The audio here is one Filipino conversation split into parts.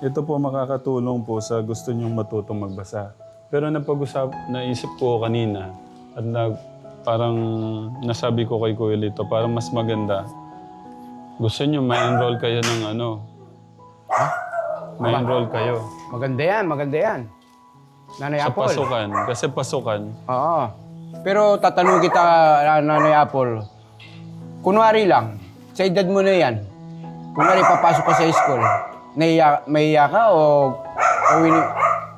ito po makakatulong po sa gusto nyong matutong magbasa. Pero naisip ko kanina at parang nasabi ko kay Kuya Lito, parang mas maganda. Gusto nyo ma-enroll kayo ng ano? Ma-enroll kayo. Maganda yan, maganda yan. Nanay Sa Apple. pasukan. Kasi pasukan. Oo. Pero tatanong kita, Nanay Apple, kunwari lang, sa edad mo na yan, kunwari papasok ka sa school, mahiya ka o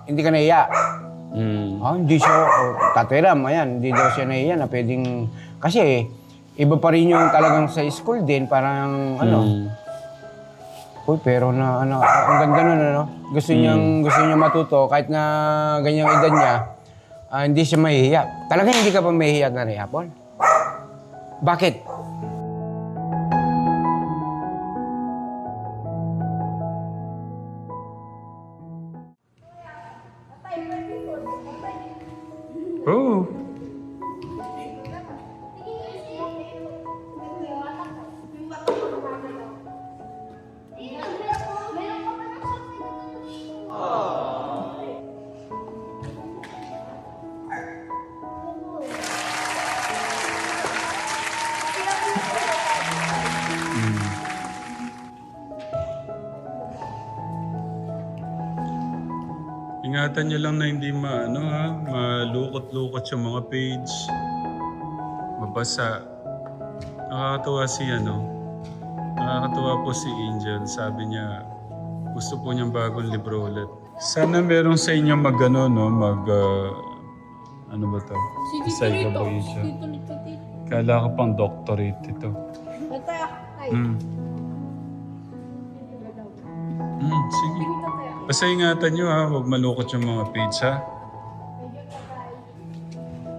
hindi ka nahiya? Hindi siya, Tatay Ram, ayan, hindi daw siya nahiya na pwedeng, kasi iba pa rin yung talagang sa school din, parang uy, pero ang ganda nun, ano? Gusto niya matuto, kahit na ganyang edad niya, hindi siya mahihiya. Talaga hindi ka pa mahihiya na rin, Apple? Bakit? Oh! Ingatan nyo lang na hindi malukot-lukot yung mga page. Mabasa. Nakakatuwa po si Angel. Sabi niya, gusto po niyang bagong libro ulit. Sana meron sa inyo ano ba to? Psychopathia. Kala ko pang doctorate ito. Sige. Basta ingatan nyo huwag malukot yung mga page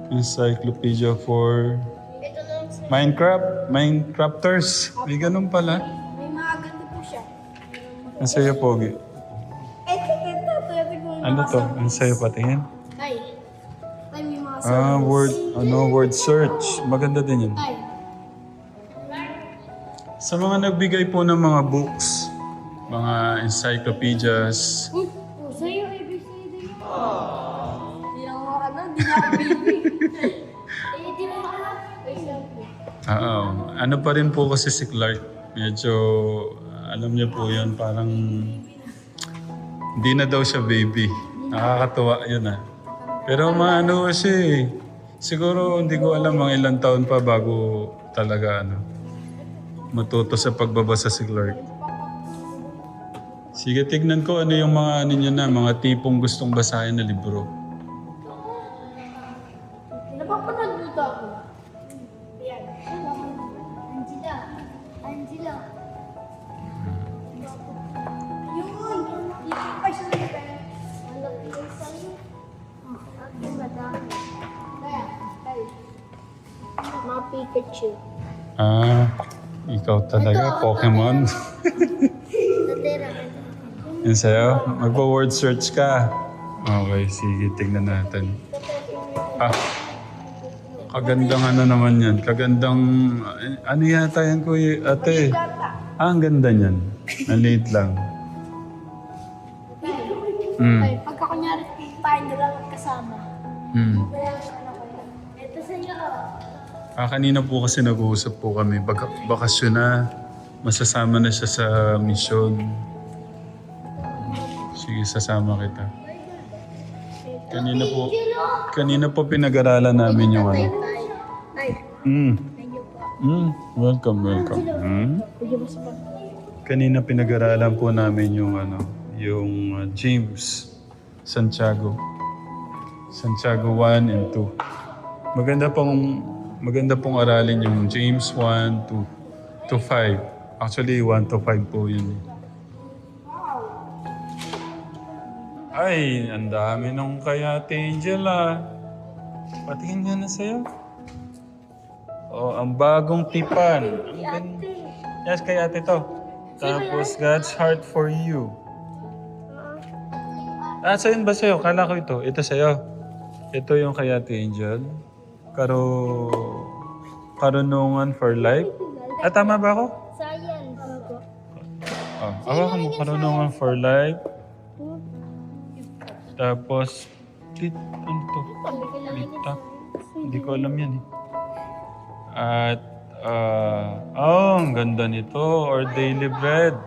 Encyclopedia for Minecrafters. May ganun pala. May mga ganda po siya. Ang sayo, Pogi. Ano to? Ang sayo patingin? Ay, may mga Word search. Maganda din yun. Ay. Sa mga nagbigay po ng mga books, mga encyclopedias, Sa'yo, ABCD. Di na ako baby. Di na ako ano pa rin po kasi si Clark. Medyo, alam niyo po yun, parang hindi na daw siya baby. Nakakatuwa yun Pero maano siya Siguro hindi ko alam mga ilang taon pa bago talaga matuto sa pagbabasa si Clark. Sige, tignan ko ano yung mga mga tipong gustong basahin na libro. Napapanood dito ako. Ayan. Angela. Ayun. Ay, sa'yo. Malapit sa'yo. Ang madami. Kaya. Mga Pikachu. Ikaw talaga, Pokemon. Natira. Yan sa'yo, magpa-word search ka. Okay, sige, tignan natin. Kagandang naman yan. Kagandang, ano yata yan, kuya, ate? Ang ganda niyan. Maliit lang. Ay, pagka kunyari tayo dalawa magkasama. Ito sa inyo. Kanina po kasi nag-uusap po kami. Bakasyon na. Masasama na siya sa mission. Sige, sasama kita. Kanina po pinag-aralan namin yung Ay. Welcome. Kanina pinag-aralan po namin yung James Santiago 1 and 2. Maganda pong aralin yung James 1 to 5. Actually 1 to 5 po yun. Ay, ang dami nung kay Ate Angel Patingin nga na sa'yo. Ang bagong tipan. Yes, kay ate to. Tapos God's Heart for You. Sa'yo ba sa'yo? Kala ko ito. Ito sa'yo. Ito yung kay Ate Angel. Karunungan for Life. Tama ba ako? Science. Hawakan mo, karunungan for life. Tapos, ano to? Litak. Hindi ko alam yan eh. At, ang ganda nito. Or daily bread.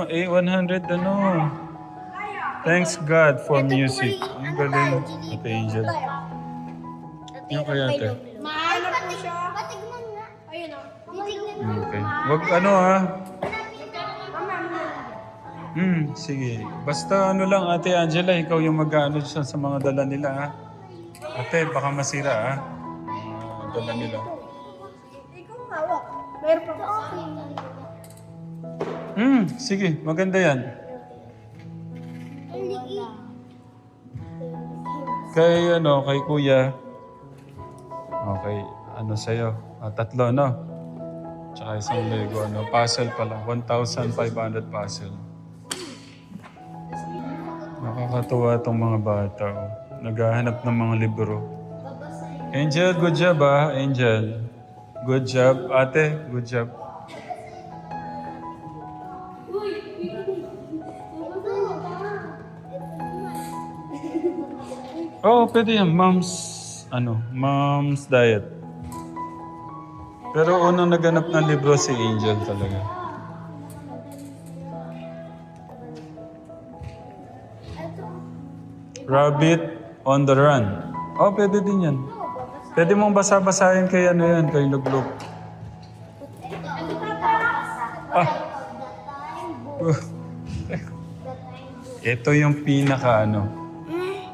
A100 ano. Thanks God for music. Ang galing. Ate Angel. Yung kaya ate. Maano po siya. Patignan nga. Ayun o. Titignan. Okay. Wag ano ha. Sige. Basta ano lang, Ate Angela, ikaw yung mag-ano siya sa mga dala nila, ha? Ate, baka masira, ha? Mga dala nila. Ikaw hawak. Meron pa ba? Sige. Maganda yan. Ang liit. Kay Kuya. Okay. Ano sa'yo? 3, no? Tsaka isang Lego, ano? Puzzle pala. 1,500 puzzle. Nakakatuwa itong mga bata. Oh. Naghahanap ng mga libro. Angel, good job ah. Angel. Good job. Ate, good job. Oh, pwede yan. Mom's diet. Pero unang naganap ng libro si Angel talaga. Rabbit on the Run. Oh, pwede din yan. Pwede mong basa-basahin kay kay Luglug. Ito yung pinaka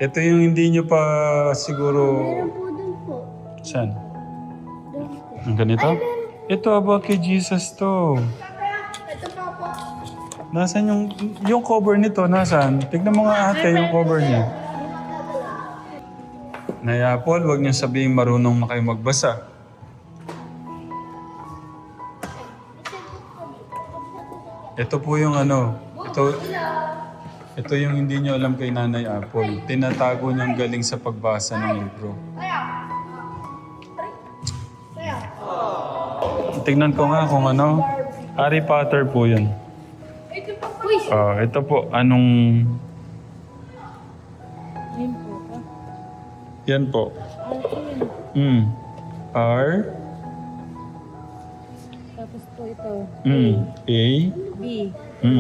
Ito yung hindi nyo pa siguro... Meron po dun po. Saan? Dun po. Ang ganito? Ito about kay Jesus to. Ito pa po. Nasaan yung cover nito? Nasaan? Tignan mo nga ate yung cover niya. Naya Paul, huwag niyo sabihin marunong na kayo magbasa. Ito po yung ito yung hindi niyo alam kay Nanay Apple. Tinatago niyang galing sa pagbasa ng libro. Tignan ko nga kung Harry Potter po yun. Ito po, Yan po. R. Tapos po ito. A. B. E.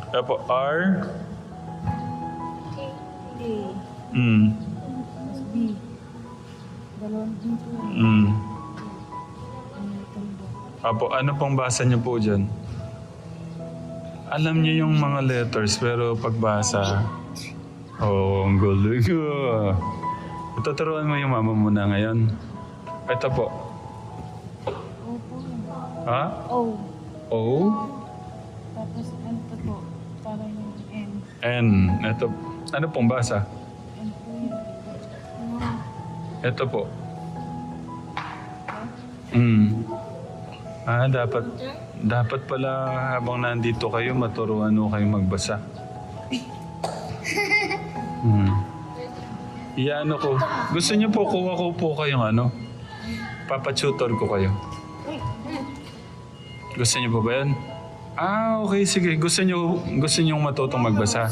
Tapos R. A. Tapos B. Dalawang B po. Apo, ano pong basa niyo po dyan? Alam niyo yung mga letters pero pagbasa, ang galing. Tuturuan mo yung mama mo na ngayon. Ito po. O po yun. Ha? O. O? Tapos ano to po? Parang yung N. N. Ito. Ano pong basa? N po yun. Ito po. Dapat pala habang nandito kayo, maturuan mo kayo magbasa. Iyaano ko. Gusto niyo po, kuha ko po kayong papatutor ko kayo. Gusto niyo po ba yan? Okay, sige. Gusto niyo matutong magbasa.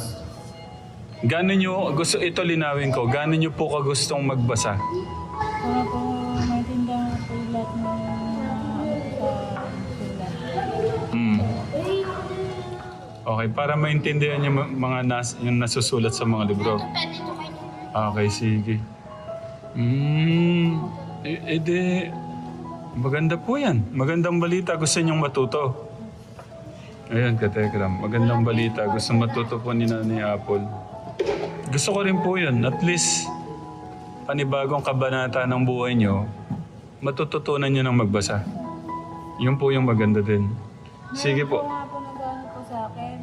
Gano'n niyo, ito linawin ko, gano'n niyo po kagustong magbasa? Para po maintindihan po yung lahat ng Okay, para maintindihan niyo mga yung nasusulat sa mga libro. Okay, sige. Maganda po yan. Magandang balita. Gusto niyong matuto. Ayan, Katekram. Magandang balita. Gusto matuto po ni Nanay Apple. Gusto ko rin po yun. At least, panibagong kabanata ng buhay niyo, matututunan niyo ng magbasa. Yun po yung maganda din. Sige po. Meron po nag-ano po sa akin.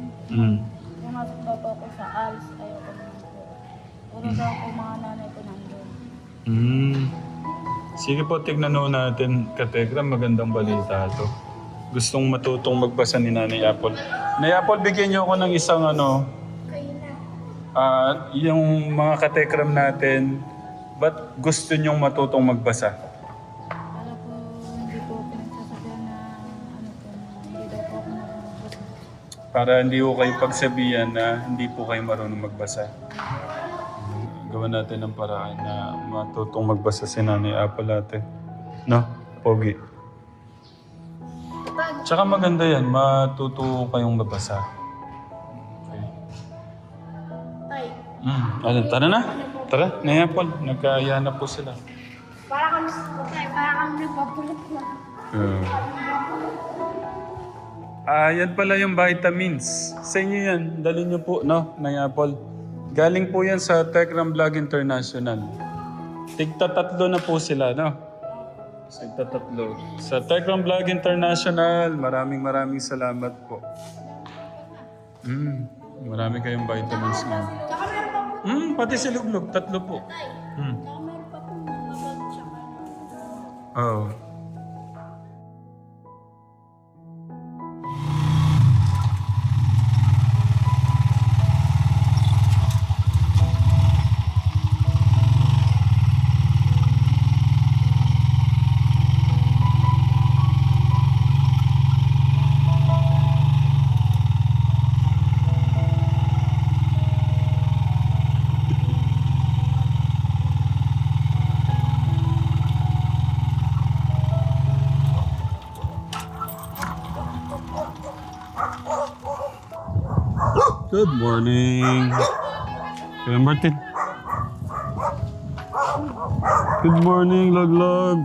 Pumasok daw po ako sa ALS. Ayoko naman po. Puro daw po mga nanay ko nandun. Sige po, tignan ho natin, Katekram, magandang balita to. Gustong matutong magbasa ni Nanay Apple. Nanay Apple, bigyan niyo ako ng isang yung mga Katekram natin, ba't gusto niyong matutong magbasa? Para po hindi Para hindi ko kayo pagsabihan na hindi po kayo marunong magbasa. Gawa natin ng paraan na matutong magbasa si Nanay Apple ate. No? Pogi. Tsaka maganda yan, matuto kayong magbasa. Okay. Tay, Ano, tara na. Tara, Nanay Apple. Nagkaya na po sila. parang kang nagpapulot na. Yan pala yung vitamins. Sa inyo yan. Dali nyo po, no, Nanay Apple. Galing po yan sa Techram Vlog International. Tigta-tatlo na po sila, no? Tigta-tatlo. Sa Techram Vlog International, maraming salamat po. Marami kayong vitamins ngayon. Tsaka meron pa po. Pati si Luglog, 3 po. Tsaka meron pa po mga bag tsaka. Oo. Good morning. Kuya Martin. Good morning, Loglog.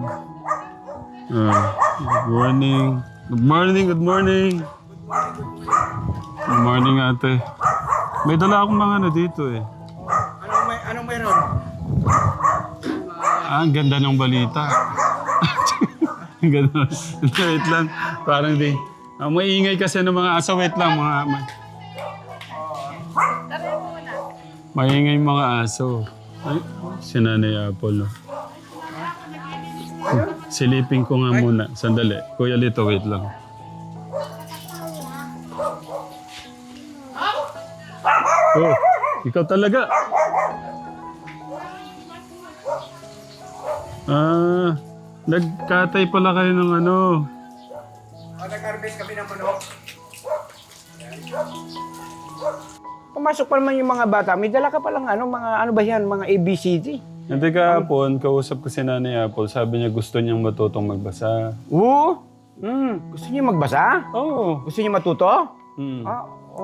Good morning. Good morning, good morning. Good morning, ate. May dala akong mga ano dito eh. Anong meron? Ang ganda ng balita. Ang ganda. Wait lang. Parang di. Maingay kasi ng mga aso. Wait lang. Maingay mga aso. Ay, si Nanay Apple. No? Silipin ko nga muna. Sandali. Kuya Lito, wait lang. Oh, ikaw talaga. Nagkatay pala kayo ng ano. Nag-harvest kami ng manok. Pumasok pa naman yung mga bata. May dala ka palang ano ba yan? Mga ABCD. Hindi kahapon, kausap ko si Nanay Apple. Sabi niya gusto niyang matutong magbasa. Oo? Gusto niyo magbasa? Oo. Gusto niyo matuto?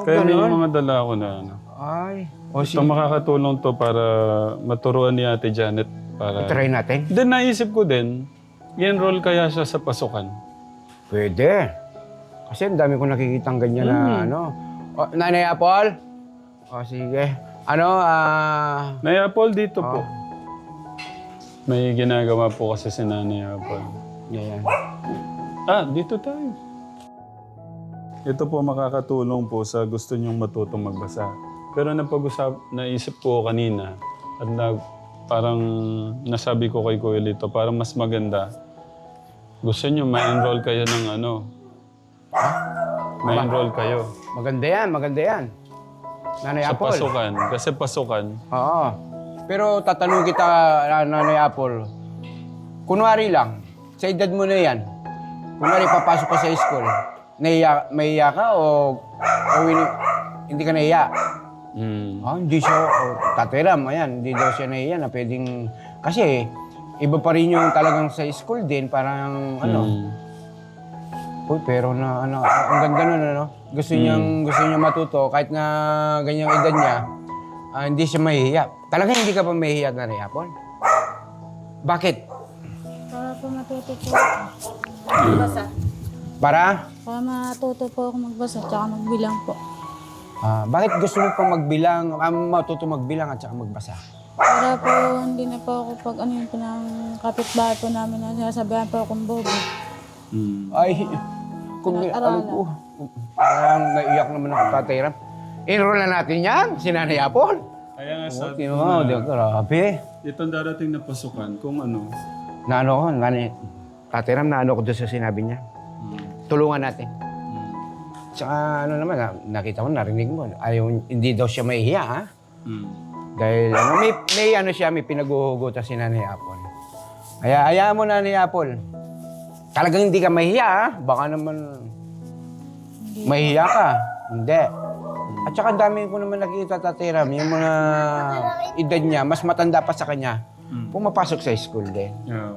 Kaya may ganun. mga dala ako na ano. Ay. Ito makakatulong to para maturuan ni Ate Janet. Para... Try natin. Then naisip ko din, i-enroll kaya siya sa pasukan. Pwede. Kasi ang dami ko nakikitang ganyan na Nanay Apple? Sige. Nanay Apple, dito po. May ginagawa po kasi si Nanay Apple. Yan. Dito tayo. Ito po makakatulong po sa gusto niyong matutong magbasa. Pero naisip ko kanina at parang nasabi ko kay Kuya Lito, parang mas maganda. Gusto niyo ma-enroll kayo ng ma-enroll kayo. Maganda yan. Nanay Sa Apple. pasukan. Kasi pasukan. Oo. Pero tatanong kita, Nanay Apple, kunwari lang, sa edad mo na yan, kunwari papasok ka sa school, mahiya ka o hindi ka nahiya? Hindi siya, Tateram, ayan, hindi daw siya nahiya na pwedeng, kasi iba pa rin yung talagang sa school din, parang pero ang ganda nun, Gusto niyang matuto, kahit na ganyang edad niya, hindi siya mahihiya. Talaga hindi ka pa mahihiya, Nanay Apple? Bakit? Para po matuto po ako magbasa. Para? Para matuto po ako magbasa tsaka magbilang po. Bakit gusto mo pa magbilang, matuto magbilang at saka magbasa? Para po hindi na po ako pag yung kapitbahay po namin na sinasabihan po akong bobo. Ay, kung ko, parang naiyak naman ako, Tatay Ram. Enroll na natin yan, si Nanay Apple. Kaya nga sabi ko Grabe. itong darating na pasukan, kung ano. Tatay Ram, ko doon sa sinabi niya. Tulungan natin. Tsaka nakita mo, narinig mo, hindi daw siya mahihiya, ha? Dahil may pinaguhugutan si Nanay Apple. Kaya hayaan mo, Nanay Apple. Talagang hindi ka mahihiya, ha? Baka naman mahihiya ka. Hindi. At saka ang dami ko naman nakikita tatiram, yung mga edad niya, mas matanda pa sa kanya, pumapasok sa school din. Yeah.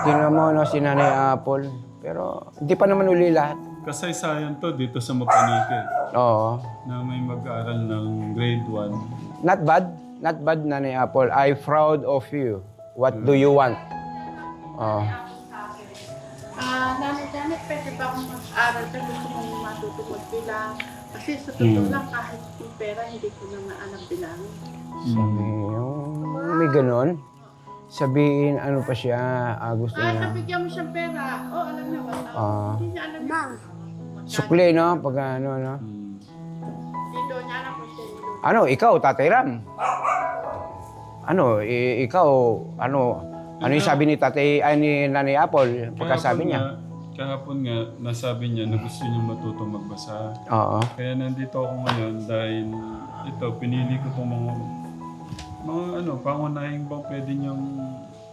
Tingnan mo, no, si Nanay Apple. Pero hindi pa naman uli lahat. Kasaysayan to dito sa Mapanike Oo. na may mag-aaral ng grade 1. Not bad. Not bad, Nanay Apple. I'm proud of you. What do you want? Oh. Nanay Janet, pwede ba akong mag-aral pero gusto mong matuto magbilang? Kasi sa totoo lang, kahit yung pera, hindi ko na alam bilangin. May ganon. Sabihin, ano pa siya, gusto niya. Nabigyan mo siyang pera, alam na, hindi niya alam Ma, Sukli, no? Pag ano, no? Hindi daw niya alam kung sino. Ano, ikaw, Tatay Ram? Ano, ikaw, ano yung sabi ni Tatay, ni Nanay Apple, pagkasabi niya? Kahapon nga, nasabi niya na gusto niya matuto magbasa. Oo. Kaya nandito ako ngayon dahil ito, pinili ko itong mga pangunahing bang pwede niyang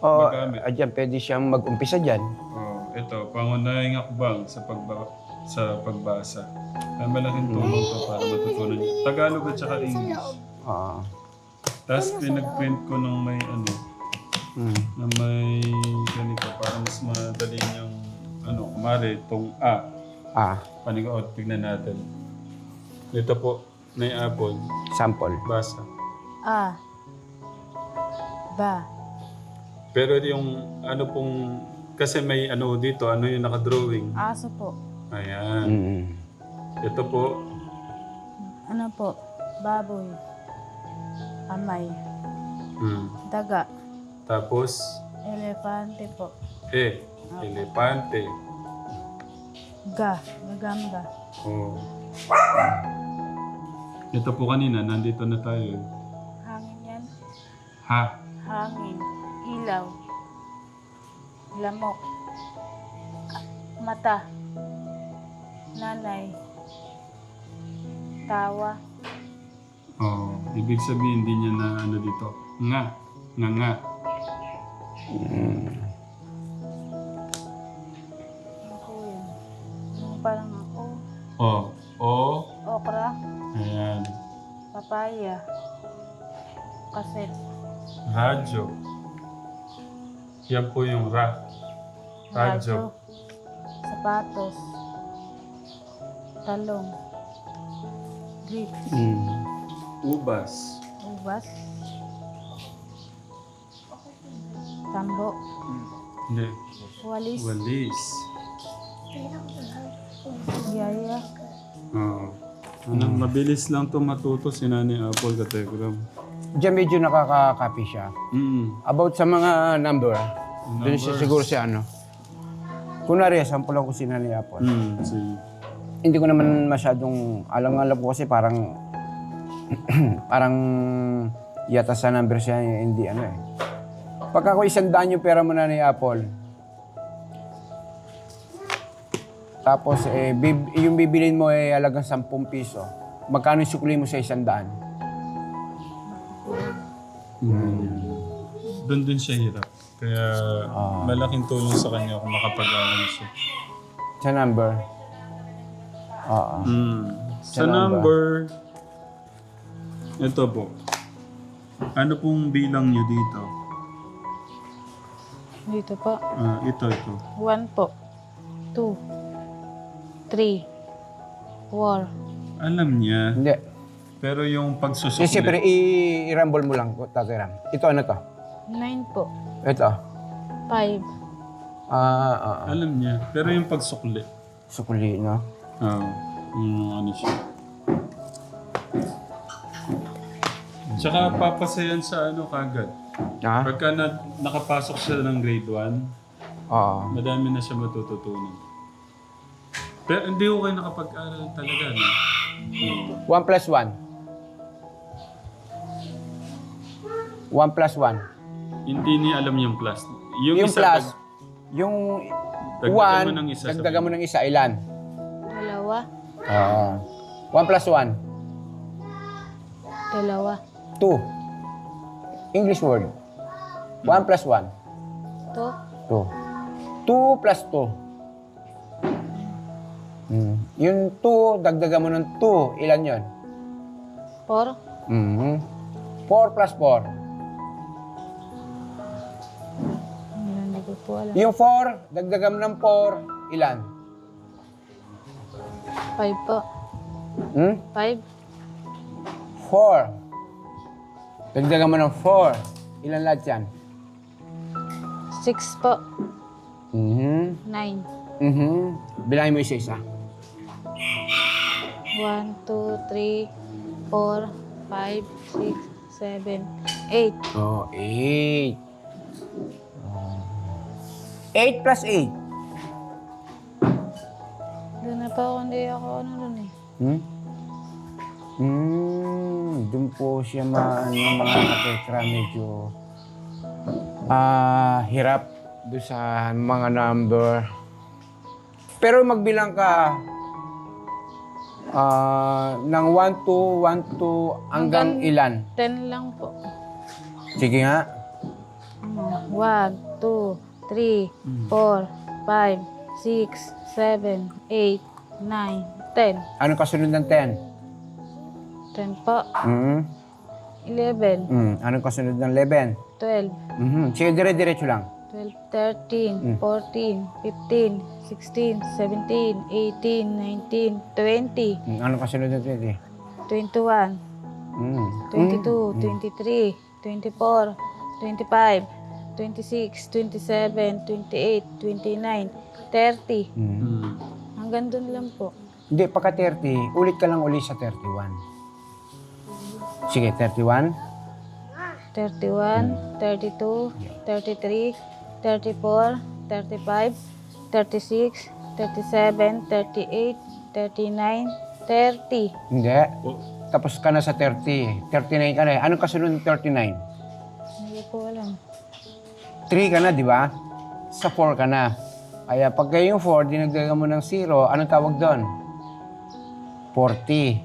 Oo, magamit. dyan, pwede siyang mag-umpisa dyan. Ito, pangunahing akbang sa pagbasa. Kaya malaking tulong to para matutunan niya. Tagalog at saka English. Oo. Tapos pinag-print ko ng may na may ganito para mas madali niyang kumari itong panigood, tignan natin. Ito po, may apple, Sample. basa. Ba. Pero yung kasi may dito, yung nakadrawing. Aso po. Ayan. Mm. Ito po, Ano po? Baboy. Amay. Daga. tapos, Elepante po. elepante. Gagamba. Oh. Ito po kanina, nandito na tayo. Hangin yan. Ha? Hangin. Ilaw. Lamok. Mata. Nanay. Tawa. Oh, ibig sabihin hindi niya na dito. Nga. Nga. Ano po yun? Yung parang ako. Okra. Ayan. Papaya. Kaset. Radyo. Yan po yung Radyo. Sapatos. Talong. Grapes. Ubas. Ubas. Tambo. Hindi. Walis. Walis. Yaya. Oo. Mabilis lang to matuto si Nanay Apple Kategram. Diyan medyo nakaka-copy siya. About sa mga number, doon siya siguro siya kunwari, sample ako si Nanay Apple. Sige. Hindi ko naman masyadong alam ko kasi parang parang yata sa number siya, hindi Pagka ako 100 yung pera mo, Nanay Apple, tapos yung bibilin mo halagang 10 piso, magkano yung sukli mo sa 100? Doon din siya hirap. Kaya malaking tulong sa kanya kung makapag-aral siya. Sa number? Oo. Sa number, ito po. Ano pong bilang niyo dito? Dito po. Ito. 1 po. 2. 3. 4. Alam niya. Hindi. Pero yung pagsusukli. Siyempre, i-rumble mo lang, Tatay Ram. Ito, ano to? 9 po. Ito. 5. Alam niya. Pero yung pagsukli. Sukli, no? Ano siya. Tsaka papasayan sa kagad. Pagka nakapasok siya ng grade 1, Oo. madami na siya matututunan. Pero hindi ko kayo nakapag-aral talaga, no? 1 plus 1. 1 plus 1. Hindi niya alam yung plus. Yung isa, plus, yung dagdagan mo ng 1, isa, dagdagan mo ng isa, ilan? 2. Oo. 1 plus 1. 2. 2. English word. 1 plus 1. 2. 2. 2 plus 2. Yung 2, dagdagan mo ng 2. Ilan yun? 4. 4 plus 4. Hindi ko po alam. Yung 4, dagdagan mo ng 4. Ilan? 5 po. 5. 4. Dagdagan mo ng 4. Ilan lahat yan? 6 po. 9. Bilangin mo isa-isa. 1, 2, 3, 4, 5, 6, 7, 8. Oh, 8. 8 plus 8. Doon na pa ako, hindi ako doon eh. Doon po siya mga katekra medyo hirap doon sa mga number. Pero magbilang ka ng 1, 2 hanggang ilan? 10 lang po. Sige nga. 1, 2, 3, 4, 5, 6, 7, 8, 9, 10. Anong kasunod ng 10? 10 po. 11, Anong kasunod ng 11? 12, Sige, dire-diretso lang. 12, 13, 14, 15, 16, 17, 18, 19, 20, Anong kasunod ng 20? 21, 22, 23, 24, 25, 26, 27, 28, 29, 30. Hanggang doon lang po. Hindi, pagka 30, ulit ka lang ulit sa 31. Sige, 31. 31, 32, 33, 34, 35, 36, 37, 38, 39, 30. Hindi. Tapos ka na sa 30. 39 ka na. Anong kasunod ng 39? Hindi ko alam. 3 ka na, di ba? Sa 4 ka na. Kaya pagka yung 4, dinagdagan mo ng 0, anong tawag doon? 40.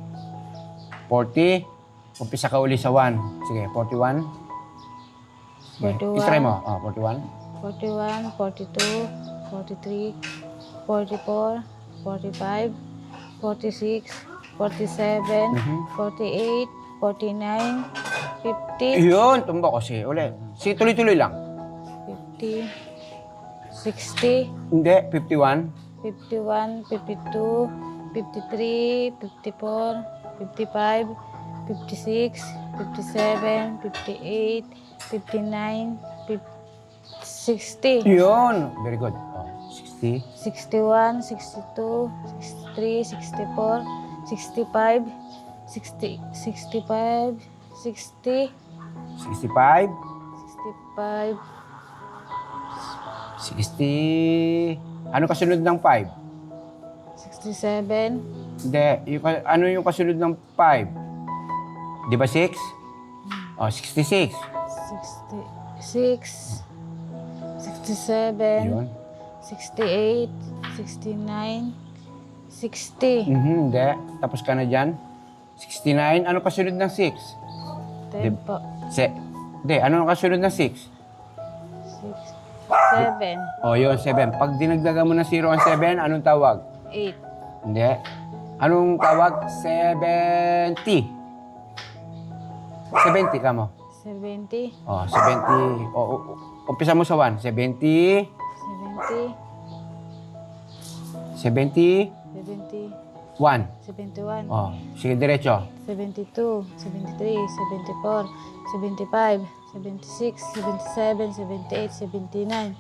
40. Umpisa ka uli sa 1. Sige, 41. Sige, 41. itry mo. 41. 41, 42, 43, 44, 45, 46, 47, 48, 49, 50, Yun, tumba ko. Sige, uli. Sige, tuloy-tuloy lang. 50, 60, Hindi, 51. 51, 52, 53, 54, 55, 56, 57, 58, 59, 60, Yun. Very good. 60. 61, 62, 63, 64, 65, 60, 65, 60, 65. 65, 60. Ano kasunod ng 5? 67, Hindi. Ano yung kasunod ng 5? Di ba 6? 66. 66, 67, Yun. 68, 69, 60, Hindi. Tapos ka na dyan. 69. Ano kasunod ng 6? 10 po, Hindi. Ano kasunod ng 6? 6, 7, Yun, 7. Pag dinagdagan mo ng 0 ang 7, anong tawag? 8, Hindi. Anong tawag? 70. 70 ka mo. 70, 70. Umpisa mo sa 1. 70. 70, 70. 71, 1. Sige, diretso. 72, 73, 74, 75, 76, 77, 78, 79,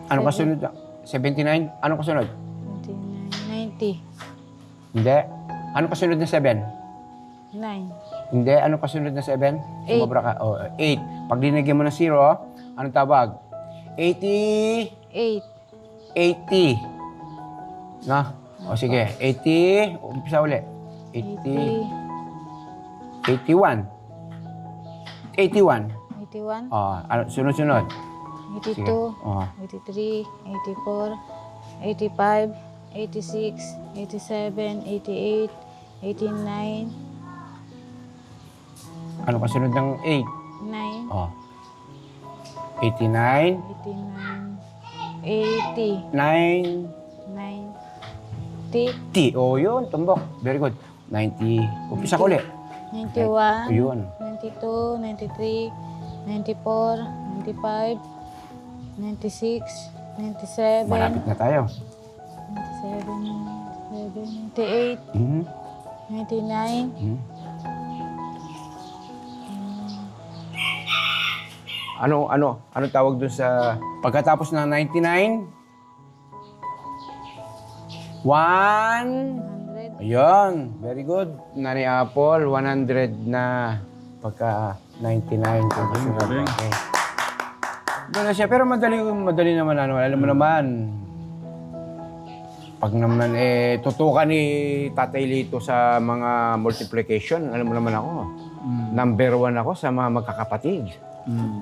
Ano kasunod? 79? Ano kasunod? 79, 90, Hindi. Ano kasunod na 7? 9, Hindi. Ano kasunod na 7? 8. Sumobra ka. 8. Pag dinagyan mo ng 0, anong tawag? 80. 8, 80. No? Sige. 80. Umpisa uli. 80. 81. 81. 81, Ano, sunod-sunod. 82, Sige. 83, 84, 85, 86, 87, 88, 89, Ano kasunod ng 8? 9, 89. 89, 80, 9. 9, 90, Oh, yun, tumbok. Very good. 90. Umpisa ko ulit. 91, Ayun. 92, 93, 94, 95, 96, 97, Malapit na tayo. 97, 98, Mhm. 99, Mhm. Ano tawag dun sa pagkatapos ng 99? 1. 100, Ayun, very good. Nanay Apple, 100 na pagka 99. galing. Okay. Doon na siya, pero madali naman ano. Alam mo naman, pag naman tutukan ni Tatay Lito sa mga multiplication, alam mo naman ako, number 1 ako sa mga magkakapatid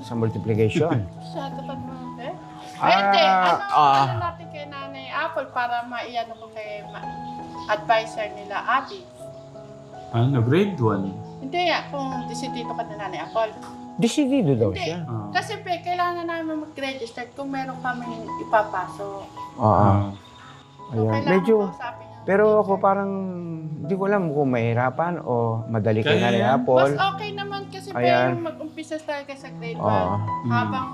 sa multiplication. Masyado ka naman, eh. Ah, Ay, hindi. ah. Ano natin kay Nanay Apple para maiano ko kay advisor nila, Ate. Ano, grade 1? Hindi kung desidito ka na Nanay Apple. Decidido daw Hindi. siya. Kasi kailangan namin mag-register kung meron kami ipapasok. Oo. So, Ayan. kailangan Medyo, kausapin yung pero ako parang, hindi ko alam kung mahirapan o madali kay Kaya Nanay yan. Apple. Mas okay naman kasi Ayan. pero mag-umpisa talaga sa grade 1. Oo. Habang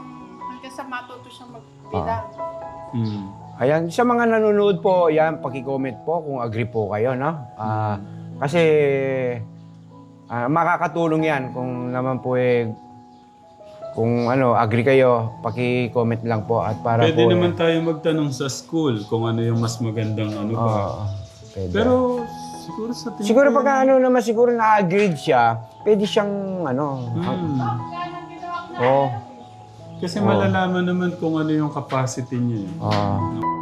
hanggang sa matuto siyang magbilang. Ayan, sa mga nanonood po, yan, paki-comment po kung agree po kayo, no? Kasi, makakatulong yan kung naman po kung agree kayo, paki-comment lang po at para Pwede po naman tayo magtanong sa school kung ano yung mas magandang ano ba. pwede. Pero siguro sa tingin siguro ko pagka naman siguro na-agreed siya, pwede siyang Kasi malalaman naman kung ano yung capacity niya. Oo.